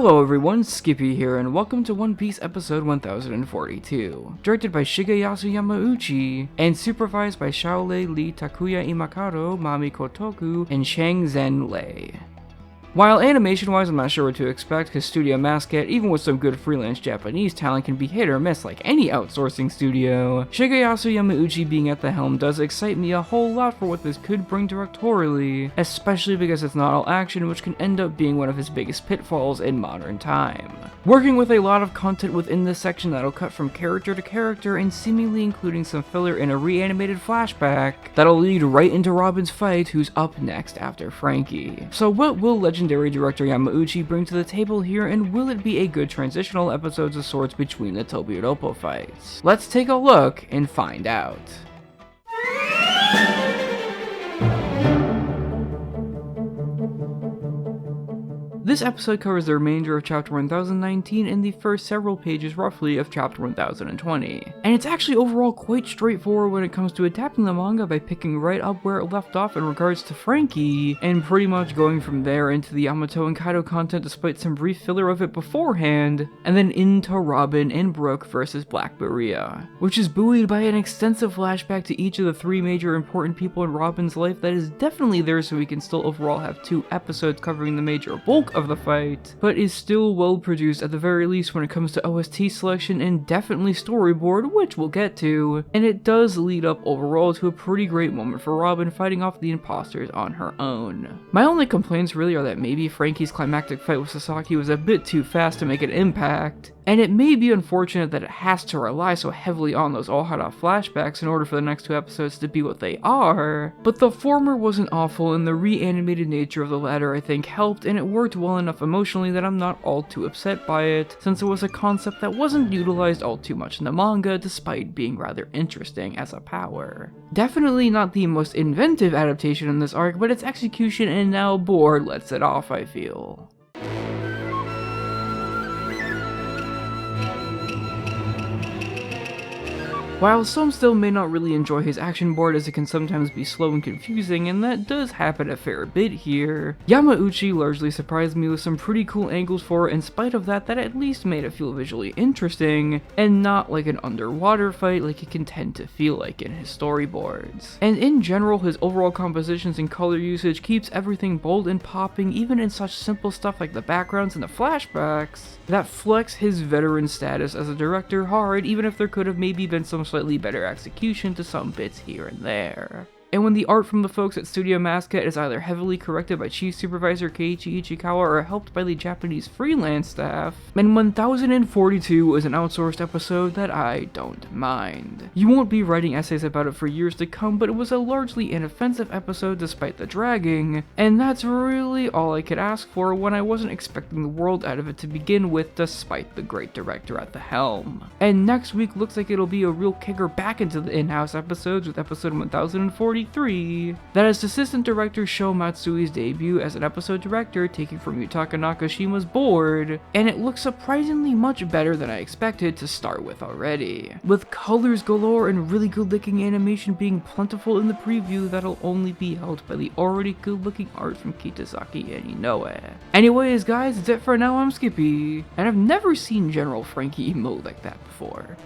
Hello everyone, Skippy here, and welcome to One Piece episode 1042, directed by Shigeyasu Yamauchi, and supervised by Shaolei Lee, Takuya Imakaro, Mami Kotoku, and Shang Zhen Lei. While animation-wise I'm not sure what to expect, because Studio Masket, even with some good freelance Japanese talent, can be hit or miss like any outsourcing studio, Shigeyasu Yamauchi being at the helm does excite me a whole lot for what this could bring directorially, especially because it's not all action, which can end up being one of his biggest pitfalls in modern time. Working with a lot of content within this section that'll cut from character to character and seemingly including some filler in a reanimated flashback that'll lead right into Robin's fight, who's up next after Frankie. So what will legendary director Yamauchi bring to the table here, and will it be a good transitional episodes of sorts between the Tobiropo fights? Let's take a look and find out. This episode covers the remainder of Chapter 1019 and the first several pages roughly of Chapter 1020. And it's actually overall quite straightforward when it comes to adapting the manga by picking right up where it left off in regards to Frankie, and pretty much going from there into the Yamato and Kaido content despite some brief filler of it beforehand, and then into Robin and Brook versus Black Berea, which is buoyed by an extensive flashback to each of the three major important people in Robin's life that is definitely there so we can still overall have 2 episodes covering the major bulk of the fight, but is still well produced at the very least when it comes to OST selection and definitely storyboard, which we'll get to, and it does lead up overall to a pretty great moment for Robin fighting off the imposters on her own. My only complaints really are that maybe Frankie's climactic fight with Sasaki was a bit too fast to make an impact, and it may be unfortunate that it has to rely so heavily on those all-hot-off flashbacks in order for the next 2 episodes to be what they are, but the former wasn't awful, and the reanimated nature of the latter I think helped, and it worked well enough emotionally that I'm not all too upset by it, since it was a concept that wasn't utilized all too much in the manga despite being rather interesting as a power. Definitely not the most inventive adaptation in this arc, but its execution and now board lets it off, I feel. While some still may not really enjoy his action board as it can sometimes be slow and confusing, and that does happen a fair bit here, Yamauchi largely surprised me with some pretty cool angles for it in spite of that at least made it feel visually interesting, and not like an underwater fight like it can tend to feel like in his storyboards. And in general, his overall compositions and color usage keeps everything bold and popping even in such simple stuff like the backgrounds and the flashbacks that flex his veteran status as a director hard, even if there could have maybe been some slightly better execution to some bits here and there. And when the art from the folks at Studio Masket is either heavily corrected by Chief Supervisor Keiichi Ichikawa or helped by the Japanese freelance staff, and 1042 is an outsourced episode that I don't mind. You won't be writing essays about it for years to come, but it was a largely inoffensive episode despite the dragging, and that's really all I could ask for when I wasn't expecting the world out of it to begin with despite the great director at the helm. And next week looks like it'll be a real kicker back into the in-house episodes with episode 1043, that is assistant director Sho Matsui's debut as an episode director, taking from Yutaka Nakashima's board, and it looks surprisingly much better than I expected to start with already, with colors galore and really good looking animation being plentiful in the preview that'll only be helped by the already good looking art from Kitasaki and Inoue. Anyways guys, that's it for now. I'm Skippy, and I've never seen General Frankie emote like that before.